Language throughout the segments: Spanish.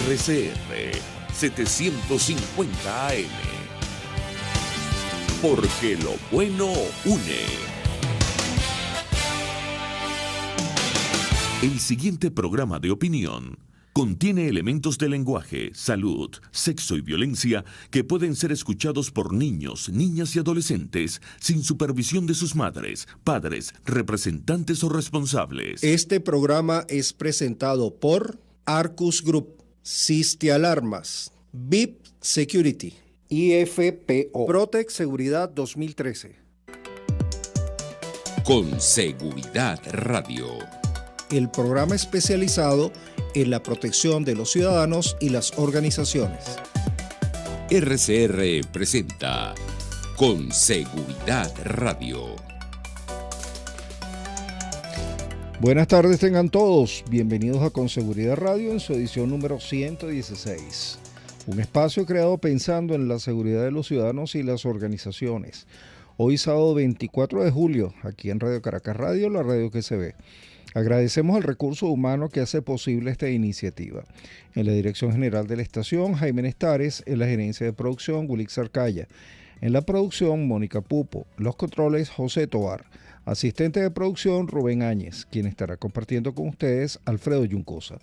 RCR 750 AM. Porque lo bueno une. El siguiente programa de opinión contiene elementos de lenguaje, salud, sexo y violencia que pueden ser escuchados por niños, niñas y adolescentes sin supervisión de sus madres, padres, representantes o responsables. Este programa es presentado por Arcus Group, Sisti Alarmas, VIP Security, IFPO, Protec Seguridad 2013. Con Seguridad Radio. El programa especializado en la protección de los ciudadanos y las organizaciones. RCR presenta Con Seguridad Radio. Buenas tardes tengan todos, bienvenidos a Con Seguridad Radio en su edición número 116. Un espacio creado pensando en la seguridad de los ciudadanos y las organizaciones. Hoy sábado 24 de julio, aquí en Radio Caracas Radio, la radio que se ve. Agradecemos al recurso humano que hace posible esta iniciativa. En la dirección general de la estación, Jaime Nestares. En la gerencia de producción, Wilix Arcaya. En la producción, Mónica Pupo. Los controles, José Tovar. Asistente de producción, Rubén Áñez, quien estará compartiendo con ustedes, Alfredo Yuncosa.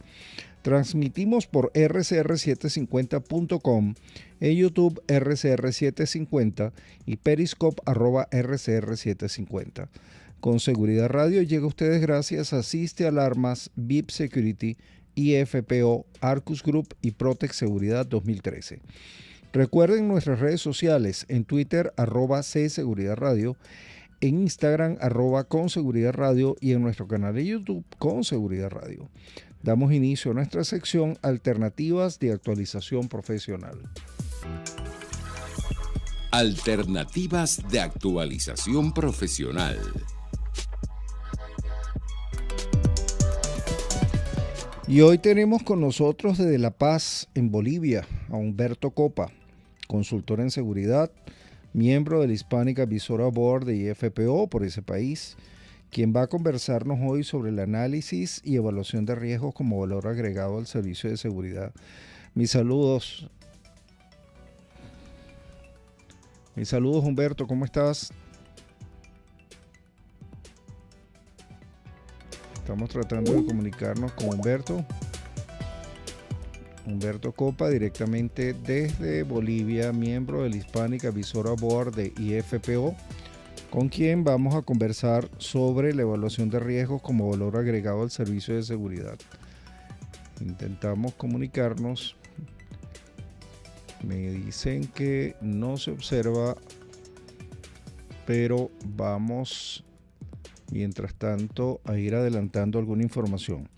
Transmitimos por rcr750.com, en YouTube rcr750 y Periscope @rcr750. Con Seguridad Radio llega a ustedes gracias a Sisti Alarmas, VIP Security, IFPO, Arcus Group y Protec Seguridad 2013. Recuerden nuestras redes sociales, en Twitter @CSeguridadRadio, en Instagram @ConSeguridadRadio y en nuestro canal de YouTube Con Seguridad Radio. Damos inicio a nuestra sección Alternativas de Actualización Profesional. Alternativas de actualización profesional. Y hoy tenemos con nosotros desde La Paz, en Bolivia, a Humberto Copa, consultor en seguridad, miembro del Hispanic Advisory Board de IFPO por ese país, quien va a conversarnos hoy sobre el análisis y evaluación de riesgos como valor agregado al servicio de seguridad. Mis saludos. Humberto, ¿cómo estás? Estamos tratando de comunicarnos con Humberto Copa, directamente desde Bolivia, miembro del Hispanic Advisory Board de IFPO, con quien vamos a conversar sobre la evaluación de riesgos como valor agregado al servicio de seguridad. Intentamos comunicarnos. Me dicen que no se observa, pero vamos, mientras tanto, a ir adelantando alguna información.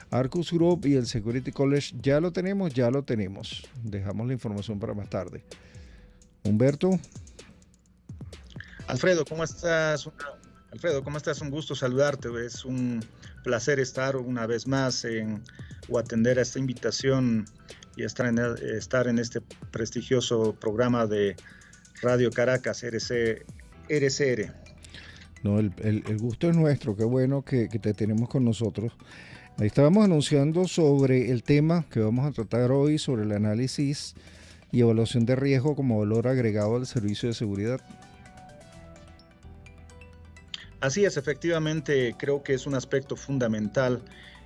Arcus Group y el Security College ya lo tenemos. Dejamos la información para más tarde. Humberto. Alfredo, ¿cómo estás? Un gusto saludarte. Es un placer estar una vez más o atender a esta invitación y estar en este prestigioso programa de Radio Caracas, RCR. No, el gusto es nuestro, qué bueno que te tenemos con nosotros. Ahí estábamos anunciando sobre el tema que vamos a tratar hoy, sobre el análisis y evaluación de riesgo como valor agregado al servicio de seguridad. Así es, efectivamente, creo que es un aspecto fundamental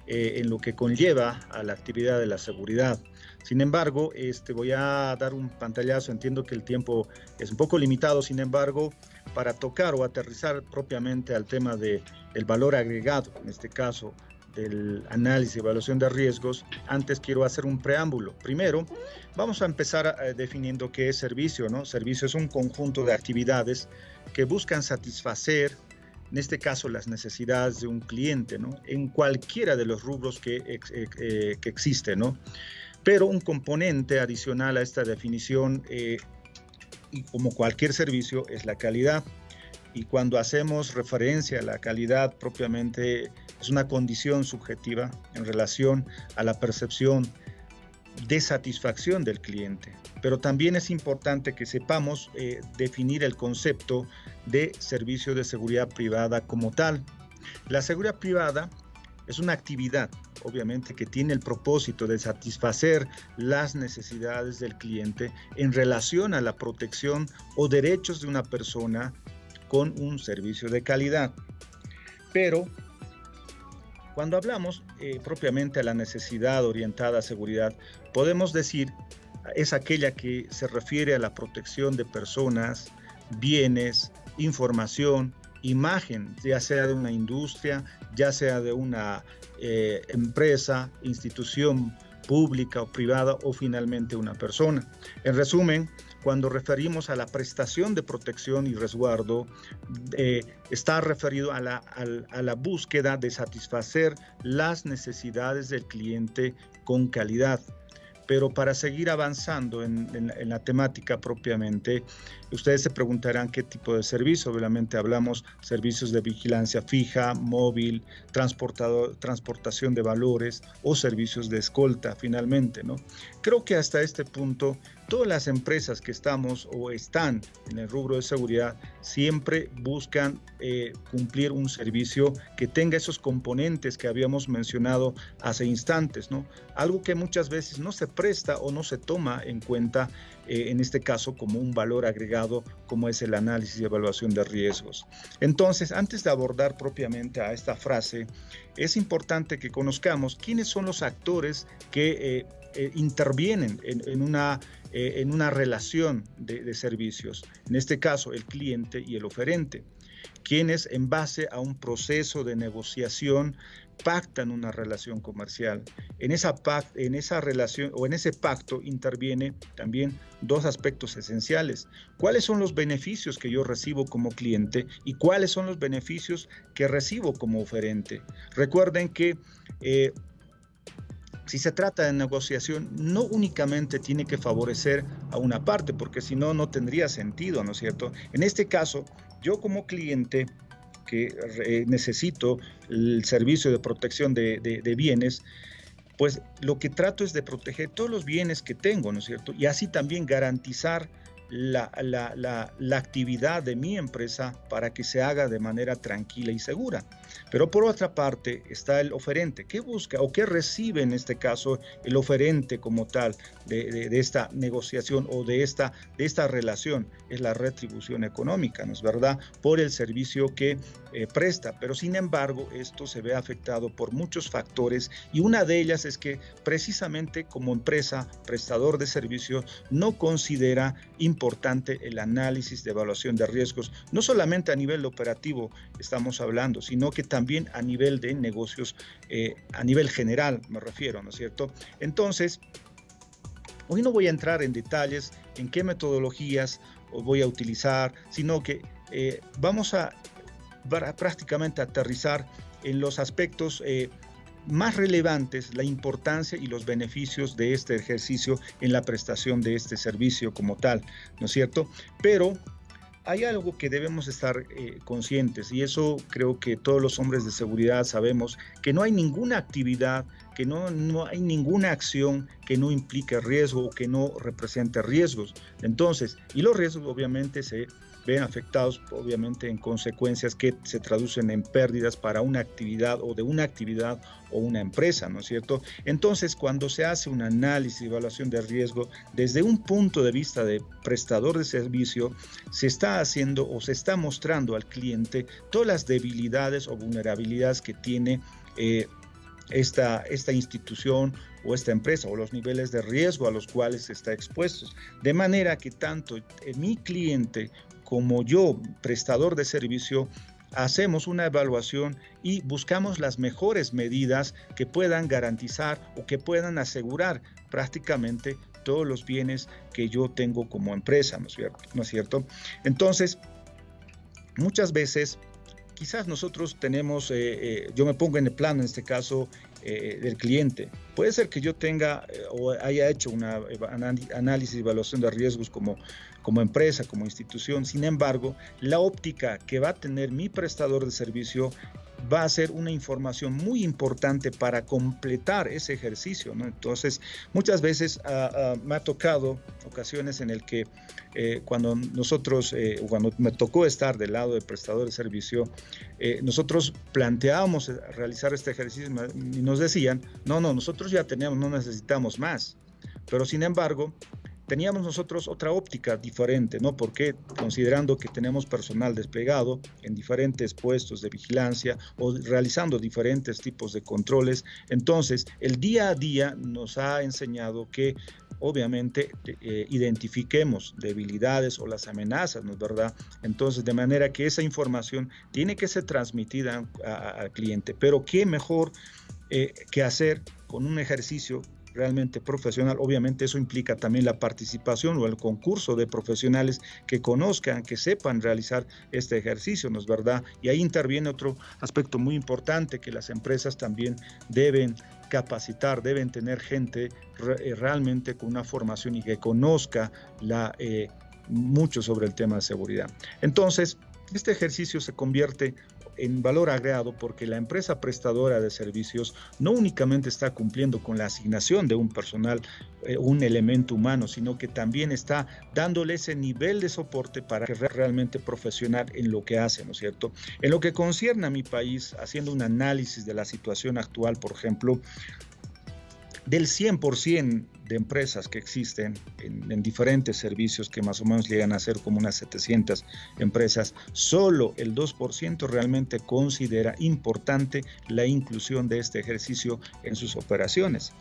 en lo que conlleva a la actividad de la seguridad. Sin embargo, voy a dar un pantallazo. Entiendo que el tiempo es un poco limitado, sin embargo, para tocar o aterrizar propiamente al tema del valor agregado, en este caso del análisis y evaluación de riesgos, antes quiero hacer un preámbulo. Primero, vamos a empezar definiendo qué es servicio, ¿no? Servicio es un conjunto de actividades que buscan satisfacer, en este caso, las necesidades de un cliente, ¿no? En cualquiera de los rubros que existe, ¿no? Pero un componente adicional a esta definición, y como cualquier servicio, es la calidad. Y cuando hacemos referencia a la calidad propiamente, es una condición subjetiva en relación a la percepción de satisfacción del cliente. Pero también es importante que sepamos definir el concepto de servicio de seguridad privada como tal. La seguridad privada es una actividad obviamente, que tiene el propósito de satisfacer las necesidades del cliente en relación a la protección o derechos de una persona con un servicio de calidad. Pero cuando hablamos propiamente de la necesidad orientada a seguridad, podemos decir es aquella que se refiere a la protección de personas, bienes, información, imagen, ya sea de una industria, ya sea de una empresa, institución pública o privada o finalmente una persona. En resumen, cuando referimos a la prestación de protección y resguardo, está referido a la búsqueda de satisfacer las necesidades del cliente con calidad. Pero para seguir avanzando en la temática propiamente, ustedes se preguntarán qué tipo de servicio. Obviamente hablamos servicios de vigilancia fija, móvil, transportación de valores o servicios de escolta finalmente, ¿no? Creo que hasta este punto todas las empresas que estamos o están en el rubro de seguridad siempre buscan cumplir un servicio que tenga esos componentes que habíamos mencionado hace instantes, ¿no? Algo que muchas veces no se presta o no se toma en cuenta, en este caso como un valor agregado, como es el análisis y evaluación de riesgos. Entonces, antes de abordar propiamente a esta frase, es importante que conozcamos quiénes son los actores que intervienen en una relación de servicios, en este caso el cliente y el oferente, quienes en base a un proceso de negociación pactan una relación comercial. En esa relación o en ese pacto interviene también dos aspectos esenciales. ¿Cuáles son los beneficios que yo recibo como cliente y cuáles son los beneficios que recibo como oferente? Recuerden que si se trata de negociación, no únicamente tiene que favorecer a una parte, porque si no, no tendría sentido, ¿no es cierto? En este caso, yo como cliente que necesito el servicio de protección de bienes, pues lo que trato es de proteger todos los bienes que tengo, ¿no es cierto? Y así también garantizar la actividad de mi empresa para que se haga de manera tranquila y segura. Pero por otra parte está el oferente. ¿Qué busca o qué recibe en este caso el oferente como tal de esta negociación o de esta relación? Es la retribución económica, ¿no es verdad? Por el servicio que presta. Pero sin embargo, esto se ve afectado por muchos factores y una de ellas es que precisamente como empresa prestador de servicios no considera importante el análisis de evaluación de riesgos, no solamente a nivel operativo estamos hablando, sino que también a nivel de negocios, a nivel general me refiero, ¿no es cierto? Entonces, hoy no voy a entrar en detalles en qué metodologías voy a utilizar, sino que vamos a prácticamente aterrizar en los aspectos más relevantes, la importancia y los beneficios de este ejercicio en la prestación de este servicio como tal, ¿no es cierto? Pero hay algo que debemos estar conscientes y eso creo que todos los hombres de seguridad sabemos, que no hay ninguna actividad, que no hay ninguna acción que no implique riesgo o que no represente riesgos. Entonces, y los riesgos obviamente se ven afectados obviamente en consecuencias que se traducen en pérdidas para una actividad o de una actividad o una empresa, ¿no es cierto? Entonces, cuando se hace un análisis y evaluación de riesgo desde un punto de vista de prestador de servicio, se está haciendo o se está mostrando al cliente todas las debilidades o vulnerabilidades que tiene esta institución o esta empresa o los niveles de riesgo a los cuales está expuesto. De manera que tanto mi cliente como yo, prestador de servicio, hacemos una evaluación y buscamos las mejores medidas que puedan garantizar o que puedan asegurar prácticamente todos los bienes que yo tengo como empresa, ¿no es cierto? Entonces, muchas veces, quizás nosotros tenemos, yo me pongo en el plano, en este caso, del cliente. Puede ser que yo tenga o haya hecho una análisis y evaluación de riesgos como empresa, como institución. Sin embargo, la óptica que va a tener mi prestador de servicio va a ser una información muy importante para completar ese ejercicio, ¿no? Entonces, muchas veces me ha tocado ocasiones en el que cuando me tocó estar del lado del prestador de servicio, nosotros planteábamos realizar este ejercicio y nos decían, no, nosotros ya tenemos, no necesitamos más. Pero sin embargo, teníamos nosotros otra óptica diferente, ¿no? Porque considerando que tenemos personal desplegado en diferentes puestos de vigilancia o realizando diferentes tipos de controles, entonces el día a día nos ha enseñado que obviamente identifiquemos debilidades o las amenazas, ¿no es verdad? Entonces, de manera que esa información tiene que ser transmitida al cliente. Pero qué mejor que hacer con un ejercicio realmente profesional. Obviamente eso implica también la participación o el concurso de profesionales que conozcan, que sepan realizar este ejercicio, ¿no es verdad? Y ahí interviene otro aspecto muy importante, que las empresas también deben capacitar, deben tener gente realmente con una formación y que conozca mucho sobre el tema de seguridad. Entonces, este ejercicio se convierte en valor agregado porque la empresa prestadora de servicios no únicamente está cumpliendo con la asignación de un personal, un elemento humano, sino que también está dándole ese nivel de soporte para que realmente profesional en lo que hace, ¿no es cierto? En lo que concierne a mi país, haciendo un análisis de la situación actual, por ejemplo, del 100% de empresas que existen en diferentes servicios, que más o menos llegan a ser como unas 700 empresas, solo el 2% realmente considera importante la inclusión de este ejercicio en sus operaciones.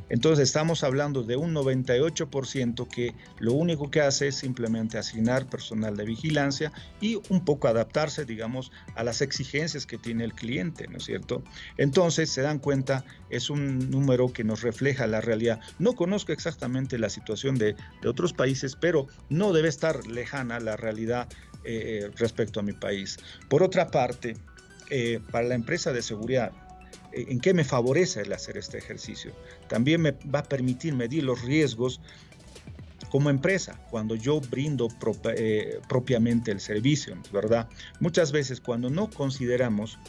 Entonces estamos hablando de un 98% que lo único que hace es simplemente asignar personal de vigilancia y un poco adaptarse, digamos, a las exigencias que tiene el cliente, ¿no es cierto? Entonces se dan cuenta, es un número que nos refleja la realidad. No conozco exactamente la situación de otros países, pero no debe estar lejana la realidad respecto a mi país. Por otra parte, para la empresa de seguridad, ¿en qué me favorece el hacer este ejercicio? También me va a permitir medir los riesgos como empresa cuando yo brindo propiamente el servicio, ¿verdad? Muchas veces cuando no consideramos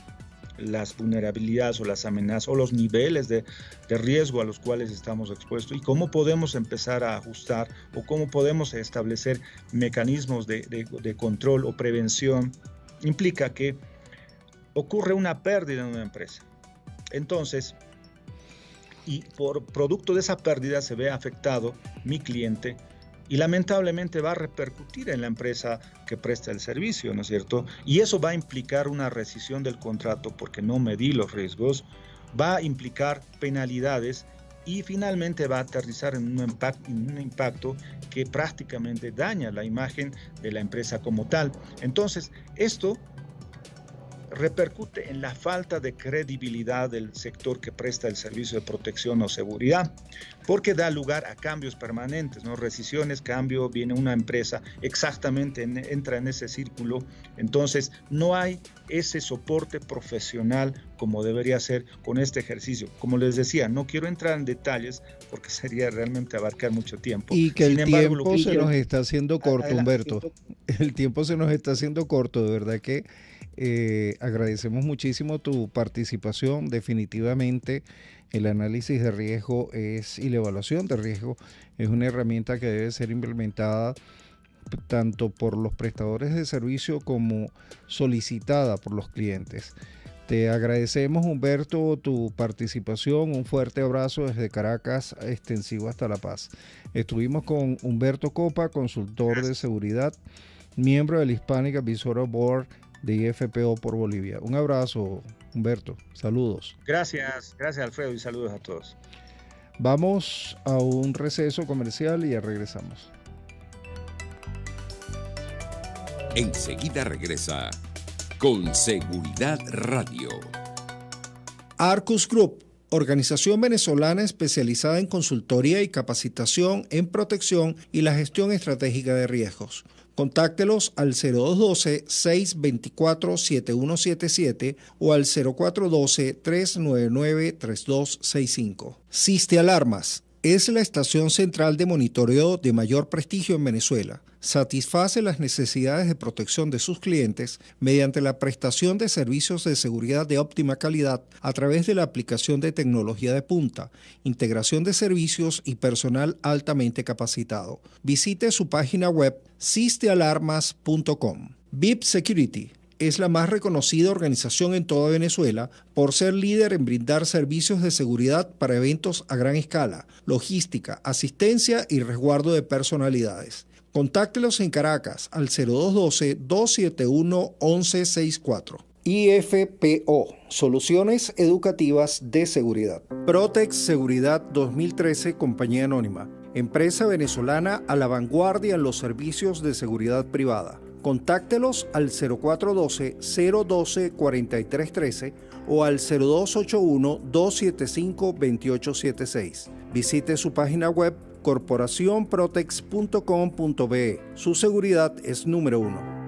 las vulnerabilidades o las amenazas o los niveles de riesgo a los cuales estamos expuestos y cómo podemos empezar a ajustar o cómo podemos establecer mecanismos de control o prevención, implica que ocurre una pérdida en una empresa. Entonces, y por producto de esa pérdida se ve afectado mi cliente y lamentablemente va a repercutir en la empresa que presta el servicio, ¿no es cierto? Y eso va a implicar una rescisión del contrato porque no medí los riesgos, va a implicar penalidades y finalmente va a aterrizar en un impacto que prácticamente daña la imagen de la empresa como tal. Entonces, esto repercute en la falta de credibilidad del sector que presta el servicio de protección o seguridad, porque da lugar a cambios permanentes, ¿no? Rescisiones, cambio, viene una empresa, exactamente entra en ese círculo, entonces no hay ese soporte profesional como debería ser con este ejercicio. Como les decía, no quiero entrar en detalles porque sería realmente abarcar mucho tiempo. Y que el tiempo se nos está haciendo corto, Humberto. El tiempo se nos está haciendo corto, de verdad que agradecemos muchísimo tu participación. Definitivamente el análisis de riesgo y la evaluación de riesgo es una herramienta que debe ser implementada tanto por los prestadores de servicio como solicitada por los clientes. Te agradecemos, Humberto, tu participación. Un fuerte abrazo desde Caracas, extensivo hasta La Paz. Estuvimos con Humberto Copa, consultor de seguridad, miembro del Hispanic Advisory Board de IFPO por Bolivia. Un abrazo, Humberto. Saludos. Gracias Alfredo y saludos a todos. Vamos a un receso comercial y ya regresamos. Enseguida regresa con Seguridad Radio. Arcus Group, organización venezolana especializada en consultoría y capacitación en protección y la gestión estratégica de riesgos. Contáctelos al 0212-624-7177 o al 0412-399-3265. Siste Alarmas, es la estación central de monitoreo de mayor prestigio en Venezuela. Satisface las necesidades de protección de sus clientes mediante la prestación de servicios de seguridad de óptima calidad a través de la aplicación de tecnología de punta, integración de servicios y personal altamente capacitado. Visite su página web sistealarmas.com. VIP Security es la más reconocida organización en toda Venezuela por ser líder en brindar servicios de seguridad para eventos a gran escala, logística, asistencia y resguardo de personalidades. Contáctelos en Caracas al 0212-271-1164. IFPO, Soluciones Educativas de Seguridad. Protex Seguridad 2013, Compañía Anónima. Empresa venezolana a la vanguardia en los servicios de seguridad privada. Contáctelos al 0412-012-4313 o al 0281-275-2876. Visite su página web corporacionprotex.com.be. Su seguridad es número 1.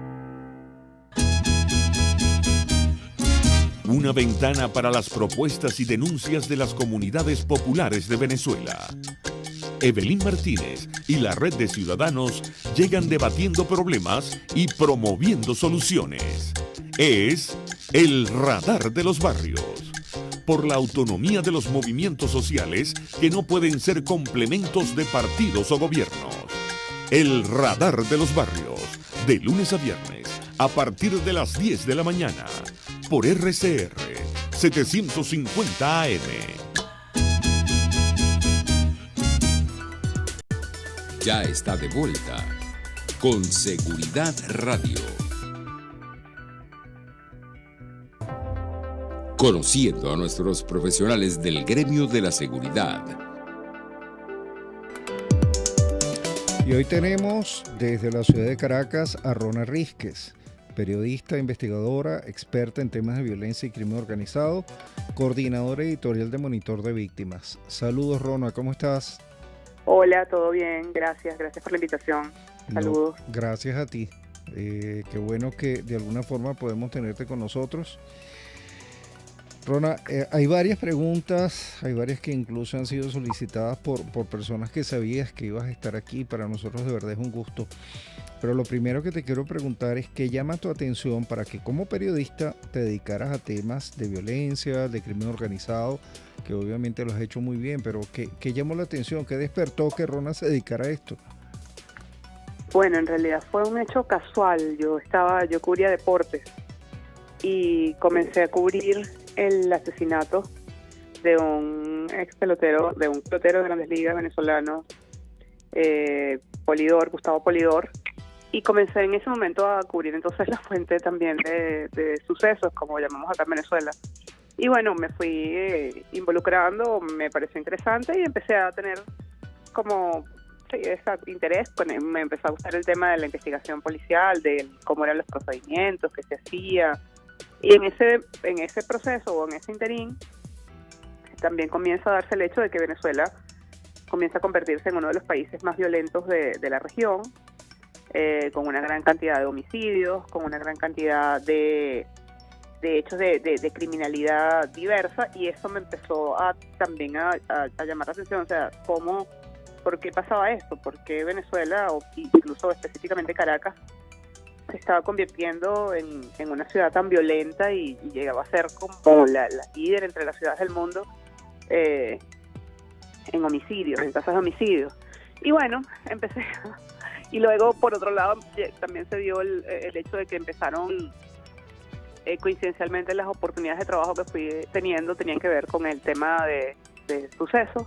Una ventana para las propuestas y denuncias de las comunidades populares de Venezuela. Evelyn Martínez y la Red de Ciudadanos llegan debatiendo problemas y promoviendo soluciones. Es el Radar de los Barrios. Por la autonomía de los movimientos sociales que no pueden ser complementos de partidos o gobiernos. El Radar de los Barrios, de lunes a viernes, a partir de las 10 de la mañana, por RCR 750 AM. Ya está de vuelta con Seguridad Radio. Conociendo a nuestros profesionales del gremio de la seguridad. Y hoy tenemos desde la ciudad de Caracas a Rona Rísquez, periodista, investigadora, experta en temas de violencia y crimen organizado, coordinadora editorial de Monitor de Víctimas. Saludos, Rona, ¿cómo estás? Hola, todo bien, gracias por la invitación. Saludos. No, gracias a ti. Qué bueno que de alguna forma podemos tenerte con nosotros. Rona, hay varias preguntas, hay varias que incluso han sido solicitadas por personas que sabías que ibas a estar aquí. Para nosotros de verdad es un gusto. Pero lo primero que te quiero preguntar es qué llama tu atención para que como periodista te dedicaras a temas de violencia, de crimen organizado, que obviamente lo has hecho muy bien, pero ¿qué llamó la atención? ¿Qué despertó que Rona se dedicara a esto? Bueno, en realidad fue un hecho casual. Yo cubría deportes y comencé a cubrir el asesinato de un ex pelotero, de Grandes Ligas venezolano, Gustavo Polidor, y comencé en ese momento a cubrir entonces la fuente también de sucesos, como llamamos acá en Venezuela. Y bueno, me fui involucrando, me pareció interesante y empecé a tener ese interés. Me empezó a gustar el tema de la investigación policial, de cómo eran los procedimientos, qué se hacía. Y en ese proceso o en ese interín también comienza a darse el hecho de que Venezuela comienza a convertirse en uno de los países más violentos de la región, con una gran cantidad de homicidios, con una gran cantidad de hechos de criminalidad diversa, y eso me empezó también a llamar la atención. O sea, ¿por qué pasaba esto? ¿Por qué Venezuela, o incluso específicamente Caracas, se estaba convirtiendo en una ciudad tan violenta y llegaba a ser como la líder entre las ciudades del mundo en homicidios, en tasas de homicidios? Y bueno, empecé. Y luego, por otro lado, también se dio el hecho de que empezaron coincidencialmente las oportunidades de trabajo que fui teniendo tenían que ver con el tema de sucesos.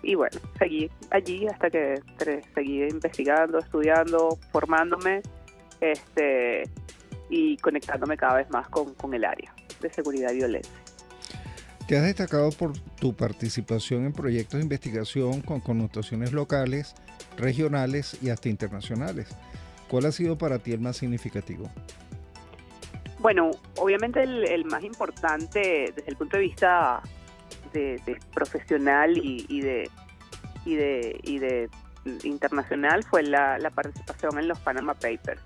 Y bueno, seguí allí hasta que seguí investigando, estudiando, formándome, y conectándome cada vez más con el área de seguridad y violencia. Te has destacado por tu participación en proyectos de investigación con connotaciones locales, regionales y hasta internacionales. ¿Cuál ha sido para ti el más significativo? Bueno, obviamente el más importante desde el punto de vista de profesional y de internacional fue la participación en los Panama Papers.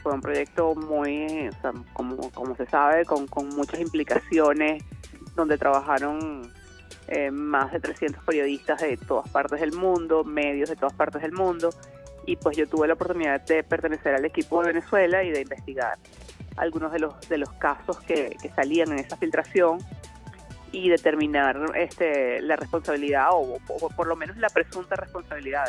Fue un proyecto muy, como se sabe, con muchas implicaciones, donde trabajaron más de 300 periodistas de todas partes del mundo, medios de todas partes del mundo, y pues yo tuve la oportunidad de pertenecer al equipo de Venezuela y de investigar algunos de los casos que salían en esa filtración y determinar la responsabilidad o por lo menos la presunta responsabilidad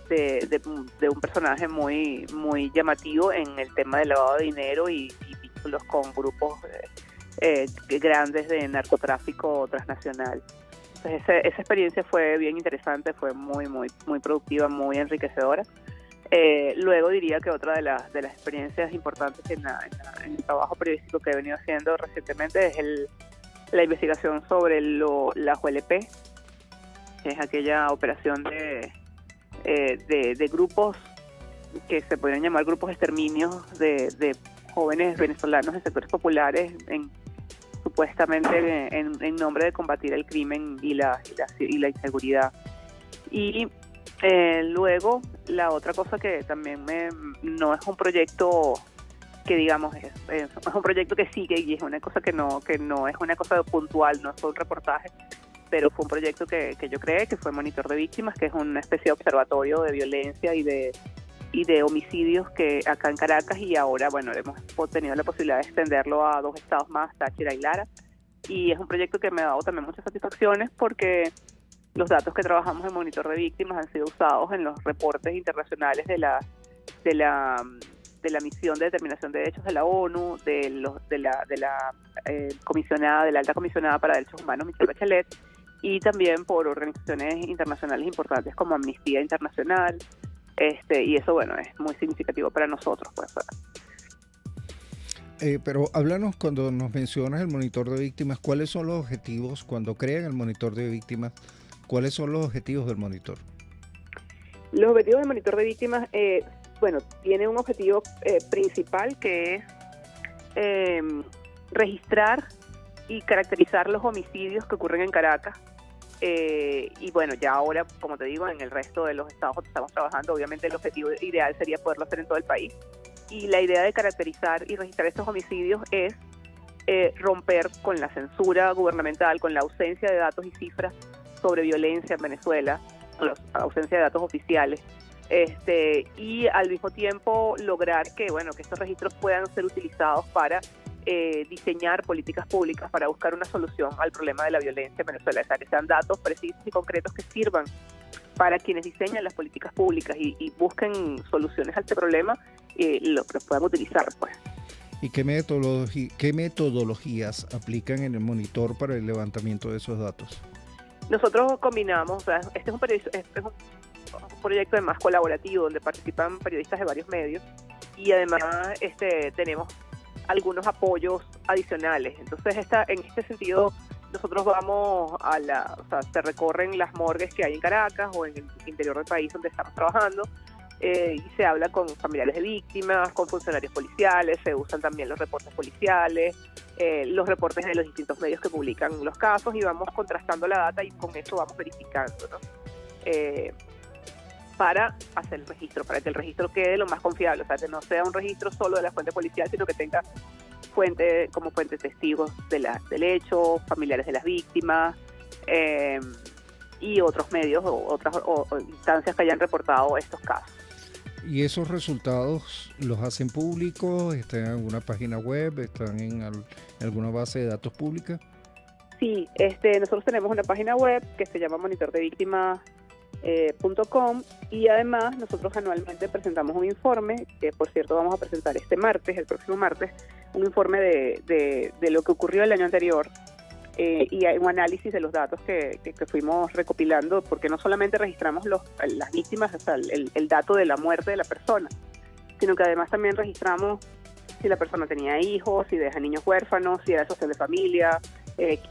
de un personaje muy muy llamativo en el tema del lavado de dinero y vínculos con grupos grandes de narcotráfico transnacional. Entonces esa experiencia fue bien interesante, fue muy muy muy productiva, muy enriquecedora. Luego diría que otra de las experiencias importantes en el trabajo periodístico que he venido haciendo recientemente es la investigación sobre la JLP, que es aquella operación de grupos que se podrían llamar grupos exterminios de jóvenes venezolanos en sectores populares, supuestamente en nombre de combatir el crimen y la inseguridad. Y luego la otra cosa que también no es un proyecto que digamos es un proyecto que sigue y es una cosa que no es una cosa puntual, no es un reportaje, pero fue un proyecto que yo creé, que fue Monitor de Víctimas, que es una especie de observatorio de violencia y de homicidios que acá en Caracas, y ahora bueno hemos tenido la posibilidad de extenderlo a 2 estados más, Táchira y Lara, y es un proyecto que me ha dado también muchas satisfacciones porque los datos que trabajamos en Monitor de Víctimas han sido usados en los reportes internacionales de la misión de determinación de derechos de la ONU, de la comisionada, de la alta comisionada para derechos humanos, Michelle Bachelet, y también por organizaciones internacionales importantes como Amnistía Internacional, y eso bueno es muy significativo para nosotros, pues. Pero háblanos, cuando nos mencionas el Monitor de Víctimas, ¿cuáles son los objetivos cuando crean el Monitor de Víctimas? ¿Cuáles son los objetivos del monitor? Los objetivos del Monitor de Víctimas, tiene un objetivo principal que es registrar y caracterizar los homicidios que ocurren en Caracas. Y bueno, ya ahora, como te digo, en el resto de los estados donde estamos trabajando, obviamente el objetivo ideal sería poderlo hacer en todo el país. Y la idea de caracterizar y registrar estos homicidios es romper con la censura gubernamental, con la ausencia de datos y cifras sobre violencia en Venezuela, la ausencia de datos oficiales, y al mismo tiempo lograr que estos registros puedan ser utilizados para diseñar políticas públicas para buscar una solución al problema de la violencia en Venezuela, o sea, que sean datos precisos y concretos que sirvan para quienes diseñan las políticas públicas y busquen soluciones a este problema, lo puedan utilizar, pues. ¿Y qué metodologías aplican en el monitor para el levantamiento de esos datos? Nosotros combinamos, este es un proyecto además colaborativo donde participan periodistas de varios medios y además tenemos algunos apoyos adicionales. Entonces en este sentido nosotros vamos se recorren las morgues que hay en Caracas o en el interior del país donde estamos trabajando, y se habla con familiares de víctimas, con funcionarios policiales, se usan también los reportes policiales, los reportes de los distintos medios que publican los casos, y vamos contrastando la data y con eso vamos verificando, ¿no? Para hacer el registro, para que el registro quede lo más confiable, o sea, que no sea un registro solo de la fuente policial, sino que tenga como fuente testigos del hecho, familiares de las víctimas, y otros medios o instancias que hayan reportado estos casos. ¿Y esos resultados los hacen públicos? ¿Están en alguna página web? ¿Están en alguna base de datos pública? Sí, nosotros tenemos una página web que se llama monitordevictimas.com, y además nosotros anualmente presentamos un informe, que por cierto vamos a presentar el próximo martes, un informe de lo que ocurrió el año anterior, y hay un análisis de los datos que fuimos recopilando, porque no solamente registramos las víctimas, o sea, el dato de la muerte de la persona, sino que además también registramos si la persona tenía hijos, si deja niños huérfanos, si era social de familia,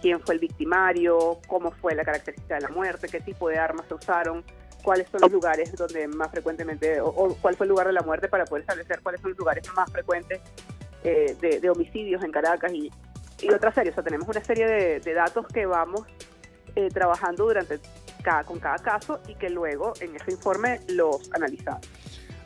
quién fue el victimario, cómo fue la característica de la muerte, qué tipo de armas se usaron, cuáles son los lugares donde más frecuentemente, o cuál fue el lugar de la muerte, para poder establecer cuáles son los lugares más frecuentes de homicidios en Caracas y otra serie. O sea, tenemos una serie de datos que vamos trabajando con cada caso y que luego en ese informe los analizamos.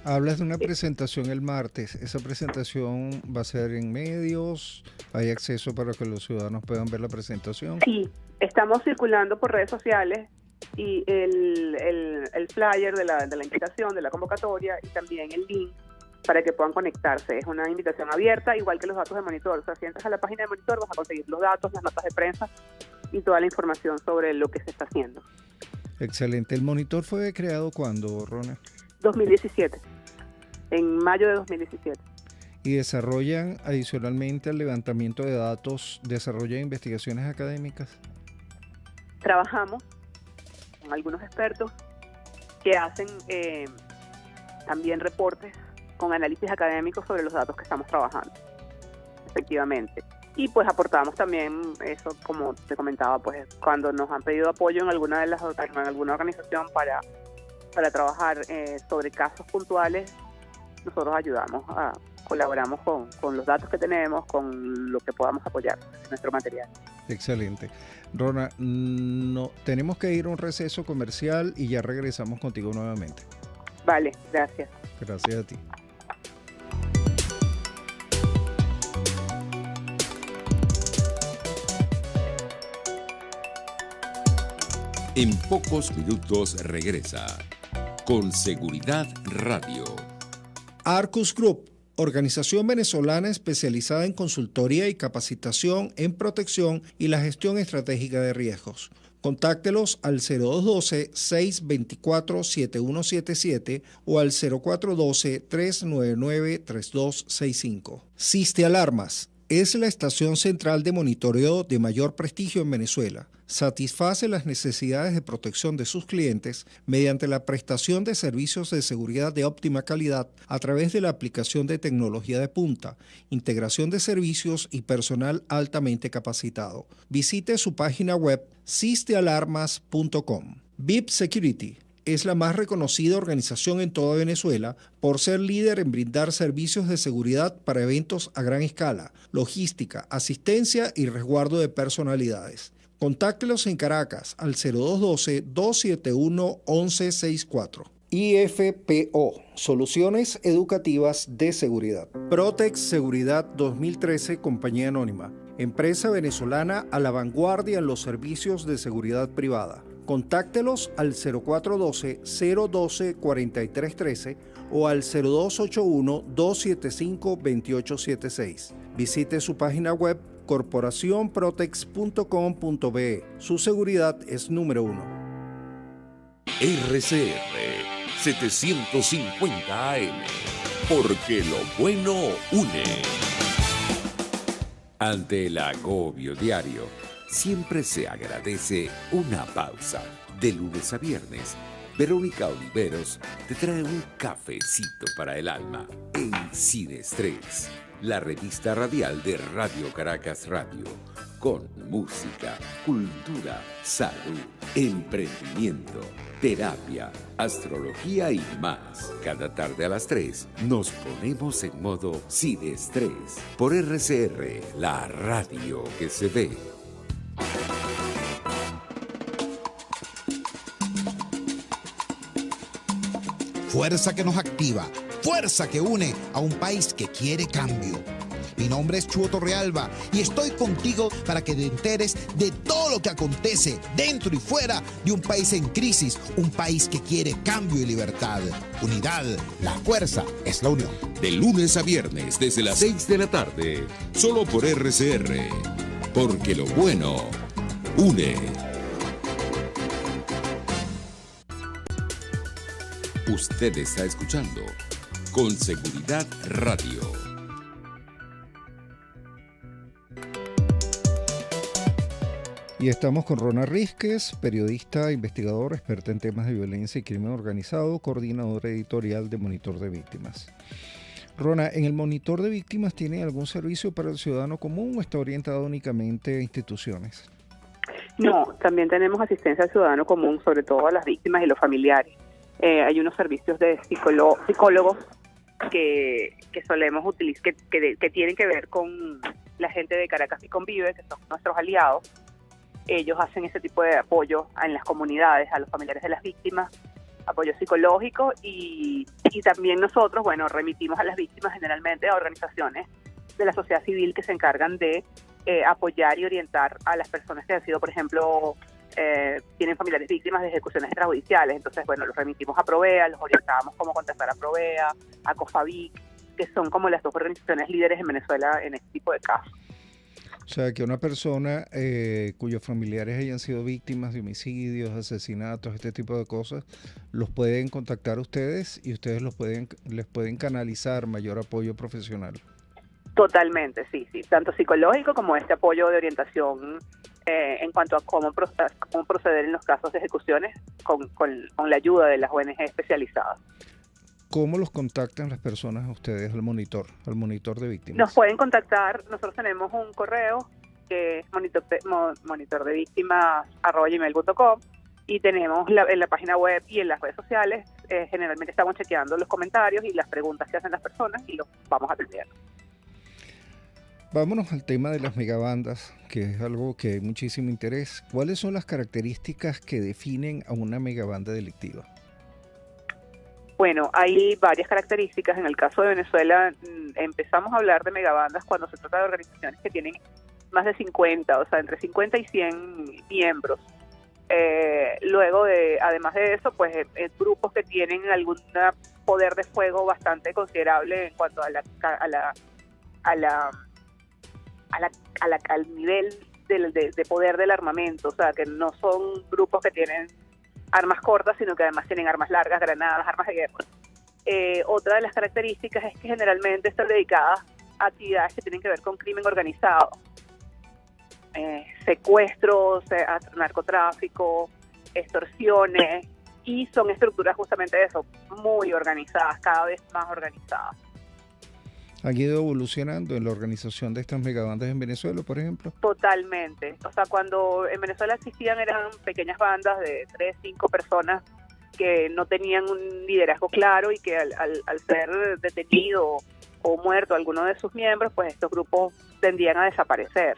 Hablas de una presentación el martes. ¿Esa presentación va a ser en medios? ¿Hay acceso para que los ciudadanos puedan ver la presentación? Sí, Estamos circulando por redes sociales y el flyer de la invitación, de la convocatoria, y también el link para que puedan conectarse. Es una invitación abierta, igual que los datos de Monitor. O sea, si entras a la página de Monitor vas a conseguir los datos, las notas de prensa y toda la información sobre lo que se está haciendo. Excelente. ¿El Monitor fue creado cuándo, Rona? 2017, en mayo de 2017. ¿Y desarrollan, adicionalmente al levantamiento de datos, desarrollan investigaciones académicas? Trabajamos con algunos expertos que hacen también reportes con análisis académicos sobre los datos que estamos trabajando, efectivamente. Y pues aportamos también eso, como te comentaba, pues cuando nos han pedido apoyo en alguna organización para trabajar sobre casos puntuales, nosotros colaboramos con los datos que tenemos, con lo que podamos apoyar en nuestro material. Excelente. Rona, tenemos que ir a un receso comercial y ya regresamos contigo nuevamente. Vale, gracias. Gracias a ti. En pocos minutos regresa Con Seguridad Radio. Arcus Group, organización venezolana especializada en consultoría y capacitación en protección y la gestión estratégica de riesgos. Contáctelos al 0212-624-7177 o al 0412-399-3265. Siste Alarmas es la estación central de monitoreo de mayor prestigio en Venezuela. Satisface las necesidades de protección de sus clientes mediante la prestación de servicios de seguridad de óptima calidad a través de la aplicación de tecnología de punta, integración de servicios y personal altamente capacitado. Visite su página web sistealarmas.com. VIP Security es la más reconocida organización en toda Venezuela por ser líder en brindar servicios de seguridad para eventos a gran escala, logística, asistencia y resguardo de personalidades. Contáctelos en Caracas al 0212-271-1164. IFPO, Soluciones Educativas de Seguridad. Protex Seguridad 2013, Compañía Anónima. Empresa venezolana a la vanguardia en los servicios de seguridad privada. Contáctelos al 0412-012-4313 o al 0281-275-2876. Visite su página web corporacionprotex.com.be. Su seguridad es número 1. RCR 750 AM, porque lo bueno une. Ante el agobio diario, siempre se agradece una pausa. De lunes a viernes, Verónica Oliveros te trae un cafecito para el alma en Sin Estrés, la revista radial de Radio Caracas Radio, con música, cultura, salud, emprendimiento, terapia, astrología y más. Cada tarde a las 3 nos ponemos en modo Sin Estrés por RCR, la radio que se ve. Fuerza que nos activa, fuerza que une a un país que quiere cambio. Mi nombre es Chuo Torrealba y estoy contigo para que te enteres de todo lo que acontece dentro y fuera de un país en crisis, un país que quiere cambio y libertad. Unidad, la fuerza es la unión. De lunes a viernes desde las 6 de la tarde, solo por RCR, porque lo bueno une. Usted está escuchando Con Seguridad Radio. Y estamos con Rona Rísquez, periodista, investigador, experta en temas de violencia y crimen organizado, coordinadora editorial de Monitor de Víctimas. Rona, ¿en el Monitor de Víctimas tiene algún servicio para el ciudadano común o está orientado únicamente a instituciones? No, también tenemos asistencia al ciudadano común, sobre todo a las víctimas y los familiares. Hay unos servicios de psicólogos que solemos utilizar, que tienen que ver con la gente de Caracas y Convive, que son nuestros aliados. Ellos hacen ese tipo de apoyo en las comunidades, a los familiares de las víctimas, apoyo psicológico y también nosotros, remitimos a las víctimas generalmente a organizaciones de la sociedad civil que se encargan de apoyar y orientar a las personas que han sido, por ejemplo, tienen familiares víctimas de ejecuciones extrajudiciales. Entonces, bueno, los remitimos a Provea, los orientábamos cómo contactar a Provea, a COFAVIC, que son como las dos organizaciones líderes en Venezuela en este tipo de casos. O sea, que una persona cuyos familiares hayan sido víctimas de homicidios, asesinatos, este tipo de cosas, los pueden contactar a ustedes y ustedes les pueden canalizar mayor apoyo profesional. Totalmente, sí, tanto psicológico como este apoyo de orientación en cuanto a cómo proceder en los casos de ejecuciones con la ayuda de las ONG especializadas. ¿Cómo los contactan las personas a ustedes, al monitor de víctimas? Nos pueden contactar, nosotros tenemos un correo que es monitordevíctimas@gmail.com y tenemos en la página web y en las redes sociales, generalmente estamos chequeando los comentarios y las preguntas que hacen las personas y los vamos atendiendo. Vámonos al tema de las megabandas, que es algo que hay muchísimo interés. ¿Cuáles son las características que definen a una megabanda delictiva? Bueno, hay varias características. En el caso de Venezuela, empezamos a hablar de megabandas cuando se trata de organizaciones que tienen más de 50, o sea, entre 50 y 100 miembros. Luego, además de eso, pues grupos que tienen algún poder de fuego bastante considerable en cuanto al nivel de poder del armamento, o sea, que no son grupos que tienen armas cortas, sino que además tienen armas largas, granadas, armas de guerra. Otra de las características es que generalmente están dedicadas a actividades que tienen que ver con crimen organizado, secuestros, narcotráfico, extorsiones, y son estructuras justamente de eso, muy organizadas, cada vez más organizadas. ¿Han ido evolucionando en la organización de estas megabandas en Venezuela, por ejemplo? Totalmente. O sea, cuando en Venezuela existían eran pequeñas bandas de 3, 5 personas que no tenían un liderazgo claro y que al ser detenido o muerto alguno de sus miembros, pues estos grupos tendían a desaparecer.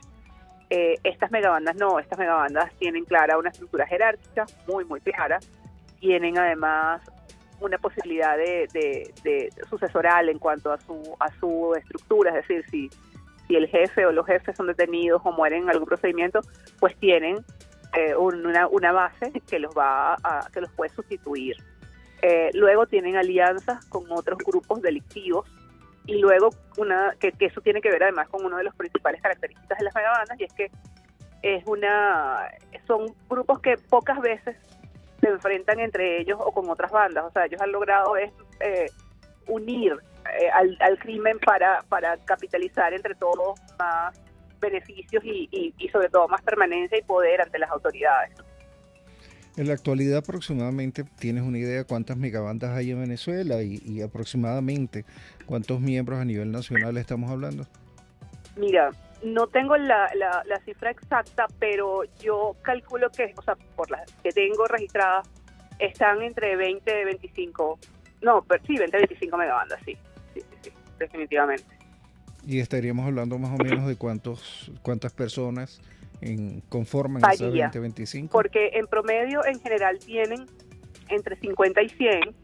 Estas megabandas no, estas megabandas tienen clara una estructura jerárquica muy, muy clara. Tienen además una posibilidad de sucesoral en cuanto a su estructura, es decir, si el jefe o los jefes son detenidos o mueren en algún procedimiento, pues tienen una base que los puede sustituir. Luego tienen alianzas con otros grupos delictivos y luego que eso tiene que ver además con una de las principales características de las megabandas, y es que son grupos que pocas veces se enfrentan entre ellos o con otras bandas. O sea, ellos han logrado unir al crimen para capitalizar entre todos más beneficios y sobre todo más permanencia y poder ante las autoridades. En la actualidad aproximadamente, ¿tienes una idea de cuántas megabandas hay en Venezuela y aproximadamente cuántos miembros a nivel nacional estamos hablando? Mira, no tengo la cifra exacta, pero yo calculo que, o sea, por las que tengo registradas, están entre 20 y 25, 20 y 25 megabandas, sí, definitivamente. Y estaríamos hablando más o menos de cuántas personas conforman Varía, esas 20, 25. Porque en promedio, en general, tienen entre 50 y 100.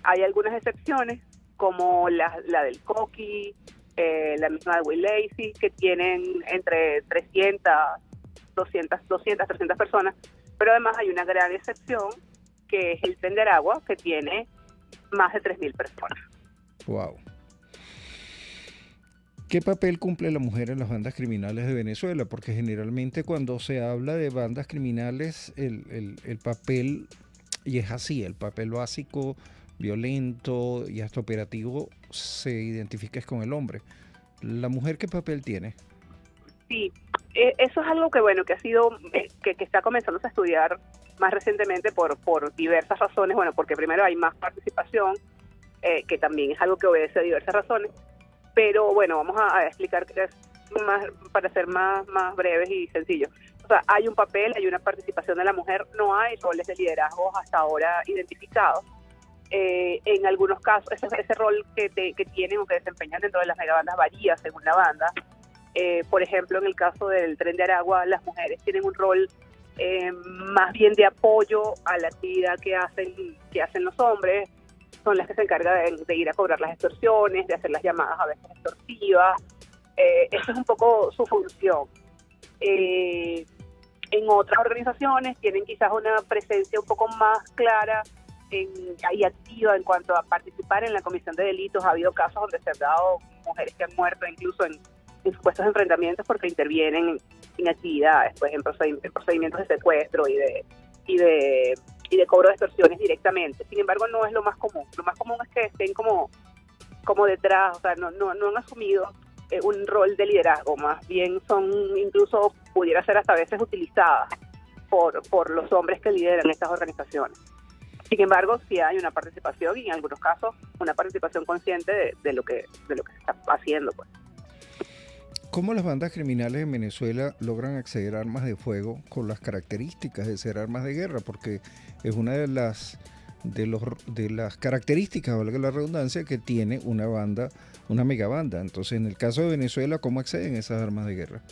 Hay algunas excepciones, como la del Coqui, la misma de Will Lacy, que tienen entre 300, 300 personas, pero además hay una gran excepción, que es el Tren de Aragua, que tiene más de 3.000 personas. Wow. ¿Qué papel cumple la mujer en las bandas criminales de Venezuela? Porque generalmente cuando se habla de bandas criminales, el papel, y es así, el papel básico, violento y hasta operativo, se identifica con el hombre. ¿La mujer qué papel tiene? Sí, eso es algo que que ha sido, que está comenzando a estudiar más recientemente por diversas razones. Bueno, porque primero hay más participación, que también es algo que obedece a diversas razones. Pero bueno, vamos a explicar para ser más breves y sencillos. O sea, hay un papel, hay una participación de la mujer, no hay roles de liderazgo hasta ahora identificados. En algunos casos, ese rol que tienen o que desempeñan dentro de las megabandas varía según la banda. Por ejemplo, en el caso del Tren de Aragua, las mujeres tienen un rol más bien de apoyo a la actividad que hacen los hombres. Son las que se encargan de ir a cobrar las extorsiones, de hacer las llamadas a veces extorsivas. Esa es un poco su función. En otras organizaciones tienen quizás una presencia un poco más clara y activa en cuanto a participar en la comisión de delitos. Ha habido casos donde se han dado mujeres que han muerto incluso en supuestos enfrentamientos porque intervienen en actividades, pues en procedimientos de secuestro y de cobro de extorsiones directamente. Sin embargo, no es lo más común. Lo más común es que estén como detrás, o sea, no han asumido un rol de liderazgo, más bien son incluso, pudiera ser hasta a veces utilizadas por los hombres que lideran estas organizaciones. Sin embargo, sí hay una participación y en algunos casos una participación consciente de lo que se está haciendo, pues. ¿Cómo las bandas criminales en Venezuela logran acceder a armas de fuego con las características de ser armas de guerra? Porque es una de las características, valga la redundancia, que tiene una banda, una megabanda. Entonces, en el caso de Venezuela, ¿cómo acceden esas armas de guerra?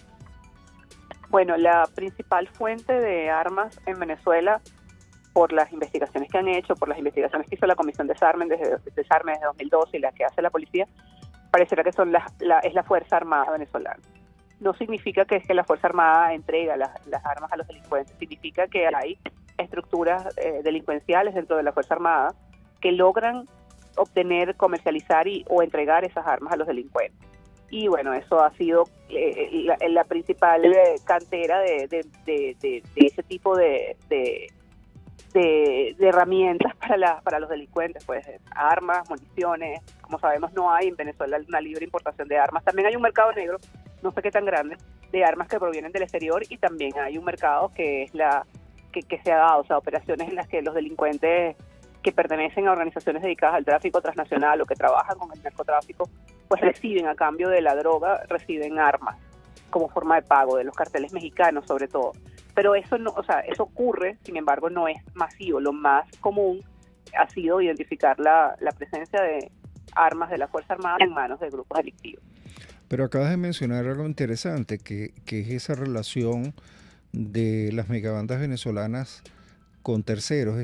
Bueno, la principal fuente de armas en Venezuela, por las investigaciones que han hecho, por las investigaciones que hizo la Comisión Desarme desde 2012 y las que hace la policía, pareciera que es la Fuerza Armada venezolana. No significa que es que la Fuerza Armada entrega las armas a los delincuentes, significa que hay estructuras delincuenciales dentro de la Fuerza Armada que logran obtener, comercializar o entregar esas armas a los delincuentes. Y bueno, eso ha sido la principal cantera de ese tipo de herramientas para los delincuentes, pues armas, municiones. Como sabemos, no hay en Venezuela una libre importación de armas. También hay un mercado negro, no sé qué tan grande, de armas que provienen del exterior, y también hay un mercado que es que se ha dado, o sea, operaciones en las que los delincuentes que pertenecen a organizaciones dedicadas al tráfico transnacional o que trabajan con el narcotráfico, pues reciben, a cambio de la droga, reciben armas como forma de pago de los carteles mexicanos sobre todo. Pero eso no, o sea, eso ocurre, sin embargo, no es masivo. Lo más común ha sido identificar la presencia de armas de la Fuerza Armada en manos de grupos delictivos. Pero acabas de mencionar algo interesante, que es esa relación de las megabandas venezolanas con terceros,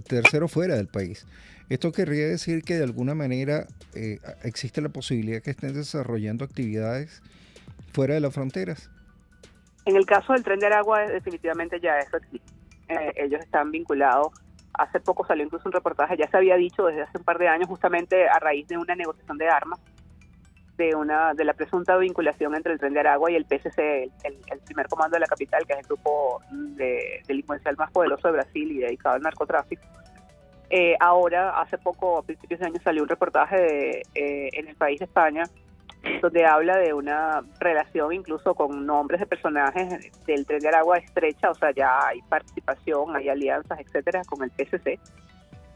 terceros fuera del país. Esto querría decir que de alguna manera existe la posibilidad que estén desarrollando actividades fuera de las fronteras. En el caso del Tren de Aragua, definitivamente ya eso existe. Ellos están vinculados. Hace poco salió incluso un reportaje, ya se había dicho desde hace un par de años, justamente a raíz de una negociación de armas, de la presunta vinculación entre el Tren de Aragua y el PSC, el primer comando de la capital, que es el grupo delincuencial más poderoso de Brasil y dedicado al narcotráfico. Ahora, hace poco, a principios de año, salió un reportaje en El País de España, donde habla de una relación incluso con nombres de personajes del Tren de Aragua estrecha, o sea, ya hay participación, hay alianzas, etcétera, con el PSC.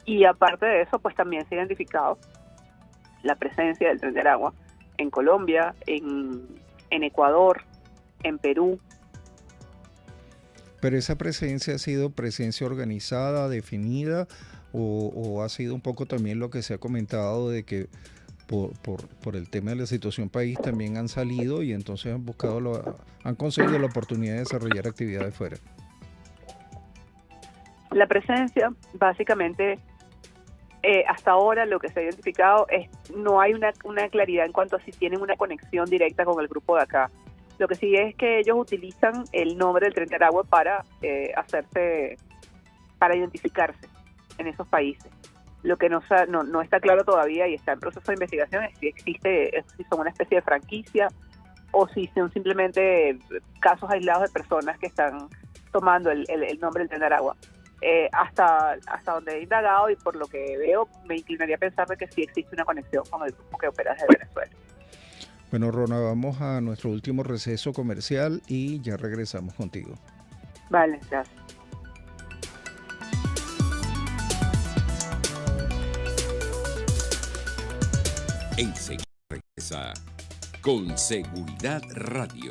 Y aparte de eso, pues también se ha identificado la presencia del Tren de Aragua en Colombia, en Ecuador, en Perú. ¿Pero esa presencia ha sido presencia organizada, definida, o ha sido un poco también lo que se ha comentado de que por el tema de la situación país también han salido y entonces han conseguido la oportunidad de desarrollar actividades fuera? La presencia, básicamente, hasta ahora lo que se ha identificado es no hay una claridad en cuanto a si tienen una conexión directa con el grupo de acá. Lo que sí es que ellos utilizan el nombre del Tren de Aragua para identificarse en esos países. Lo que no está claro todavía y está en proceso de investigación es si son una especie de franquicia o si son simplemente casos aislados de personas que están tomando el nombre del Tren de Aragua. Hasta donde he indagado y por lo que veo, me inclinaría a pensar de que sí existe una conexión con el grupo que opera desde Venezuela. Bueno, Rona, vamos a nuestro último receso comercial y ya regresamos contigo. Vale, gracias. Enseguida regresa con Seguridad Radio.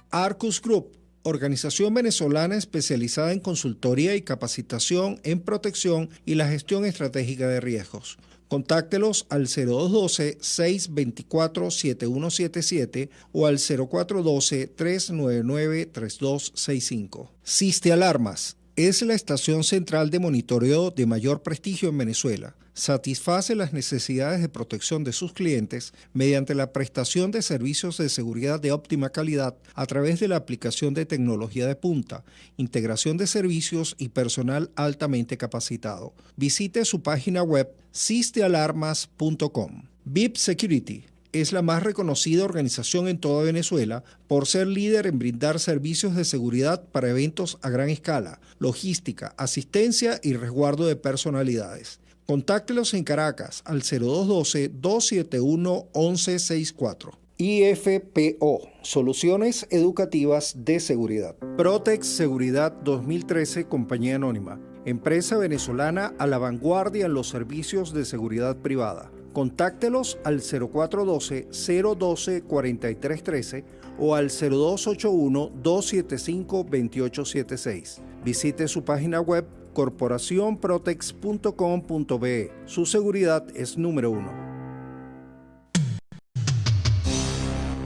Arcus Group, organización venezolana especializada en consultoría y capacitación en protección y la gestión estratégica de riesgos. Contáctelos al 0212-624-7177 o al 0412-399-3265. Siste Alarmas, es la estación central de monitoreo de mayor prestigio en Venezuela. Satisface las necesidades de protección de sus clientes mediante la prestación de servicios de seguridad de óptima calidad a través de la aplicación de tecnología de punta, integración de servicios y personal altamente capacitado. Visite su página web sistealarmas.com. VIP Security es la más reconocida organización en toda Venezuela por ser líder en brindar servicios de seguridad para eventos a gran escala, logística, asistencia y resguardo de personalidades. Contáctelos en Caracas al 0212-271-1164. IFPO, Soluciones Educativas de Seguridad. Protex Seguridad 2013, Compañía Anónima. Empresa venezolana a la vanguardia en los servicios de seguridad privada. Contáctelos al 0412-012-4313 o al 0281-275-2876. Visite su página web corporacionprotex.com.be. Su seguridad es número 1.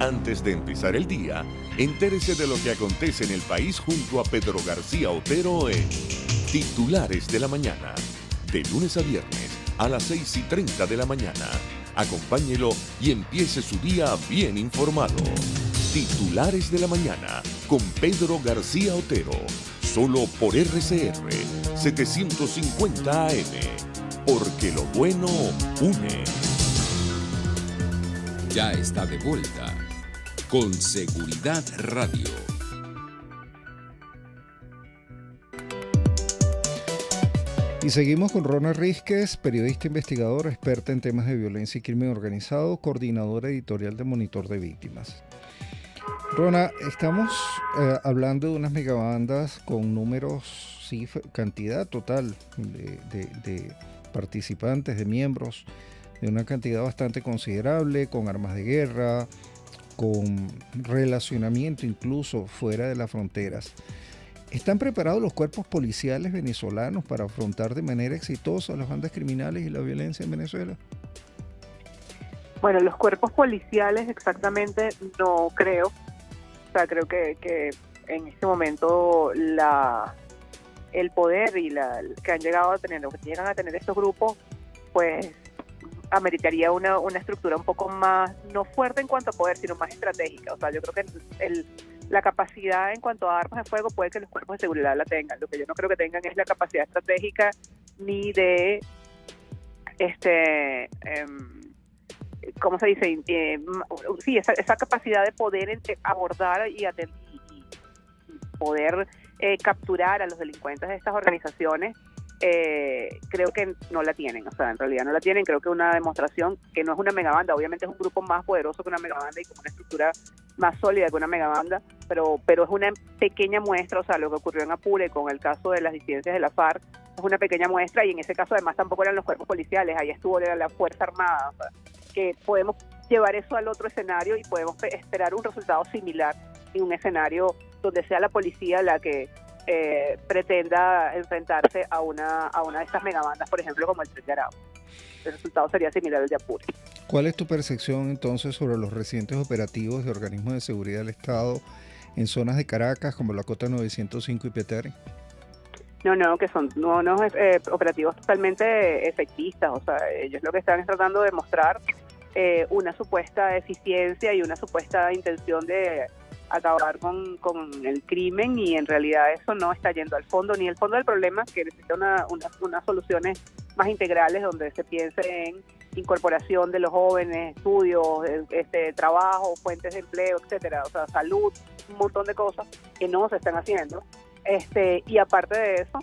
Antes de empezar el día, entérese de lo que acontece en el país junto a Pedro García Otero en Titulares de la Mañana, de lunes a viernes a las 6:30 de la mañana. Acompáñelo y empiece su día bien informado. Titulares de la Mañana con Pedro García Otero, solo por RCR 750 AM, porque lo bueno une. Ya está de vuelta con Seguridad Radio. Y seguimos con Rona Rísquez, periodista investigadora, experta en temas de violencia y crimen organizado, coordinadora editorial de Monitor de Víctimas. Rona, estamos hablando de unas megabandas con números, sí, cantidad total de participantes, de miembros, de una cantidad bastante considerable, con armas de guerra, con relacionamiento incluso fuera de las fronteras. ¿Están preparados los cuerpos policiales venezolanos para afrontar de manera exitosa las bandas criminales y la violencia en Venezuela? Bueno, los cuerpos policiales exactamente no creo. O sea, creo que en este momento el poder y que han llegado a tener, o que llegan a tener estos grupos, pues ameritaría una estructura un poco más, no fuerte en cuanto a poder, sino más estratégica. O sea, yo creo que la capacidad en cuanto a armas de fuego puede que los cuerpos de seguridad la tengan. Lo que yo no creo que tengan es la capacidad estratégica ni de, ¿cómo se dice? Sí, esa capacidad de poder abordar y poder capturar a los delincuentes de estas organizaciones. Creo que no la tienen, o sea, en realidad no la tienen. Creo que una demostración que no es una megabanda, obviamente es un grupo más poderoso que una megabanda y con una estructura más sólida que una megabanda, pero es una pequeña muestra. O sea, lo que ocurrió en Apure con el caso de las disidencias de la FARC es una pequeña muestra, y en ese caso además tampoco eran los cuerpos policiales, ahí estuvo la Fuerza Armada. O sea, que podemos llevar eso al otro escenario y podemos esperar un resultado similar en un escenario donde sea la policía la que pretenda enfrentarse a una de estas megabandas, por ejemplo, como el Tren de Aragua. El resultado sería similar al de Apure. ¿Cuál es tu percepción entonces sobre los recientes operativos de organismos de seguridad del Estado en zonas de Caracas como la Cota 905 y Petare? No, que son unos operativos totalmente efectistas. O sea, ellos lo que están es tratando de mostrar una supuesta eficiencia y una supuesta intención de acabar con el crimen, y en realidad eso no está yendo al fondo, ni el fondo del problema, que necesita unas soluciones más integrales donde se piense en incorporación de los jóvenes, estudios, trabajo, fuentes de empleo, etcétera, o sea, salud, un montón de cosas que no se están haciendo. Y aparte de eso,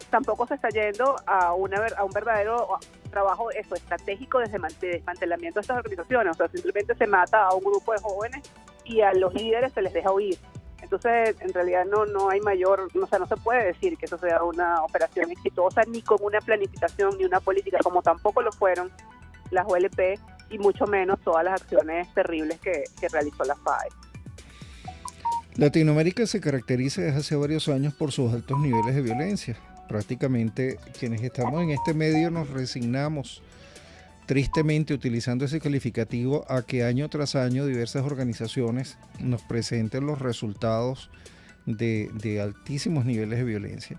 tampoco se está yendo a un verdadero trabajo estratégico de desmantelamiento de estas organizaciones. O sea, simplemente se mata a un grupo de jóvenes y a los líderes se les deja huir. Entonces, en realidad no hay mayor, o sea, no se puede decir que eso sea una operación exitosa, ni con una planificación, ni una política, como tampoco lo fueron las OLP, y mucho menos todas las acciones terribles que realizó la FAE. Latinoamérica se caracteriza desde hace varios años por sus altos niveles de violencia. Prácticamente quienes estamos en este medio nos resignamos, tristemente utilizando ese calificativo, a que año tras año diversas organizaciones nos presenten los resultados de altísimos niveles de violencia.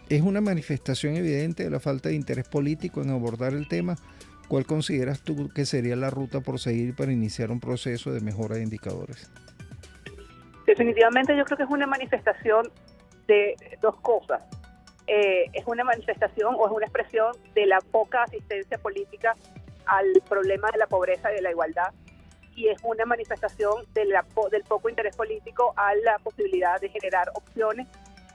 ¿Es una manifestación evidente de la falta de interés político en abordar el tema? ¿Cuál consideras tú que sería la ruta por seguir para iniciar un proceso de mejora de indicadores? Definitivamente yo creo que es una manifestación de dos cosas. Es una manifestación o es una expresión de la poca asistencia política al problema de la pobreza y de la igualdad, y es una manifestación del poco interés político a la posibilidad de generar opciones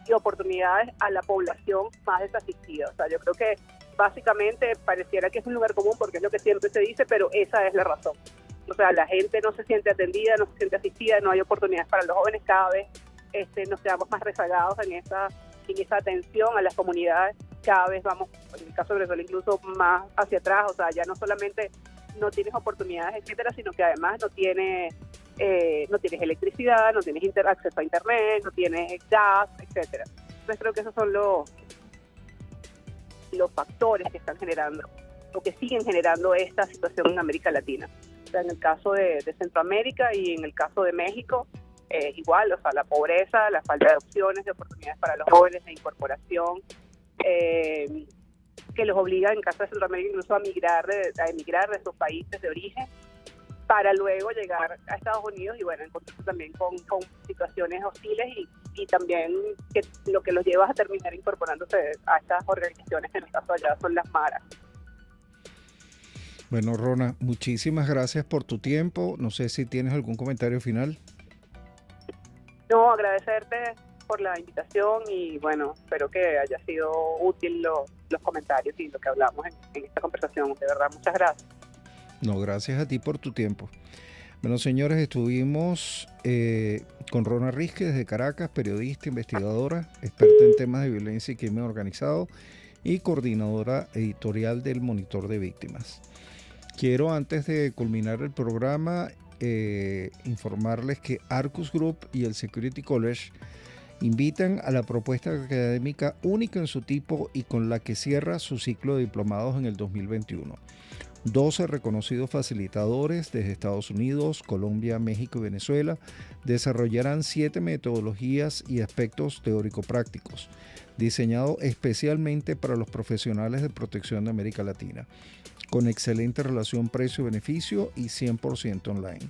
y oportunidades a la población más desasistida. O sea, yo creo que básicamente pareciera que es un lugar común porque es lo que siempre se dice, pero esa es la razón. O sea, la gente no se siente atendida, no se siente asistida, no hay oportunidades para los jóvenes, cada vez nos quedamos más rezagados en esa atención a las comunidades, cada vez vamos, en el caso de Venezuela, incluso más hacia atrás. O sea, ya no solamente no tienes oportunidades, etcétera, sino que además no tienes electricidad, no tienes acceso a internet, no tienes gas, etcétera. Entonces creo que esos son los factores que están generando, o que siguen generando esta situación en América Latina. O sea, en el caso de Centroamérica y en el caso de México, igual, o sea, la pobreza, la falta de opciones, de oportunidades para los jóvenes, de incorporación, que los obliga, en el caso de Centroamérica, incluso a emigrar de sus países de origen para luego llegar a Estados Unidos y, bueno, encontrarse también con situaciones hostiles y también que lo que los lleva a terminar incorporándose a estas organizaciones, que en el caso de allá son las maras. Bueno, Rona, muchísimas gracias por tu tiempo. No sé si tienes algún comentario final. No, agradecerte por la invitación y, bueno, espero que haya sido útil los comentarios y lo que hablamos en esta conversación. De verdad, muchas gracias. No, gracias a ti por tu tiempo. Bueno, señores, estuvimos con Rona Risque desde Caracas, periodista, investigadora, experta en temas de violencia y crimen organizado y coordinadora editorial del Monitor de Víctimas. Quiero, antes de culminar el programa, informarles que Arcus Group y el Security College invitan a la propuesta académica única en su tipo y con la que cierra su ciclo de diplomados en el 2021. 12 reconocidos facilitadores desde Estados Unidos, Colombia, México y Venezuela desarrollarán 7 metodologías y aspectos teórico-prácticos, diseñados especialmente para los profesionales de protección de América Latina, con excelente relación precio-beneficio y 100% online.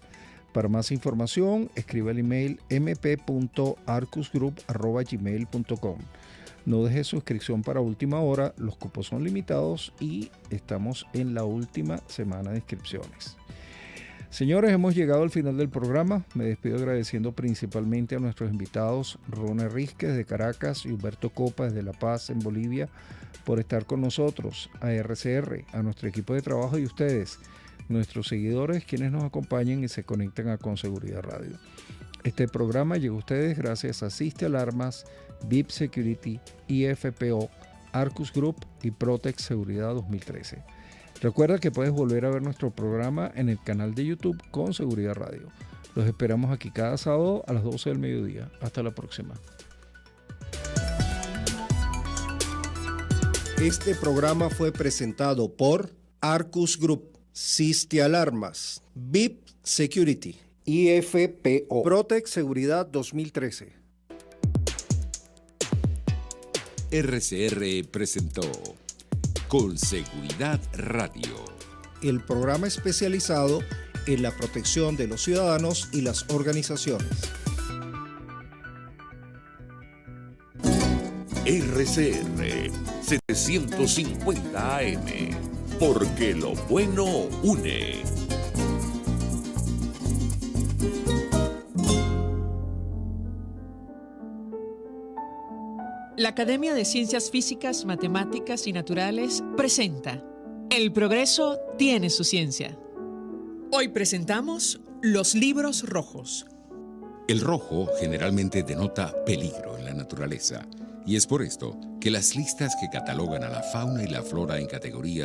Para más información, escribe el email mp.arcusgroup@gmail.com. No deje su inscripción para última hora, los cupos son limitados y estamos en la última semana de inscripciones. Señores, hemos llegado al final del programa. Me despido agradeciendo principalmente a nuestros invitados, Rona Risque desde Caracas y Humberto Copa desde La Paz, en Bolivia, por estar con nosotros, a RCR, a nuestro equipo de trabajo y ustedes, nuestros seguidores, quienes nos acompañan y se conectan a Conseguridad Radio. Este programa llegó a ustedes gracias a Siste Alarmas, VIP Security, IFPO, Arcus Group y Protex Seguridad 2013. Recuerda que puedes volver a ver nuestro programa en el canal de YouTube Conseguridad Radio. Los esperamos aquí cada sábado a las 12 del mediodía. Hasta la próxima. Este programa fue presentado por Arcus Group, Siste Alarmas, VIP Security, IFPO, Protex Seguridad 2013. RCR presentó Conseguridad Radio, el programa especializado en la protección de los ciudadanos y las organizaciones. RCR 750 AM, porque lo bueno une. La Academia de Ciencias Físicas, Matemáticas y Naturales presenta El progreso tiene su ciencia. Hoy presentamos los libros rojos. El rojo generalmente denota peligro en la naturaleza, y es por esto que las listas que catalogan a la fauna y la flora en categorías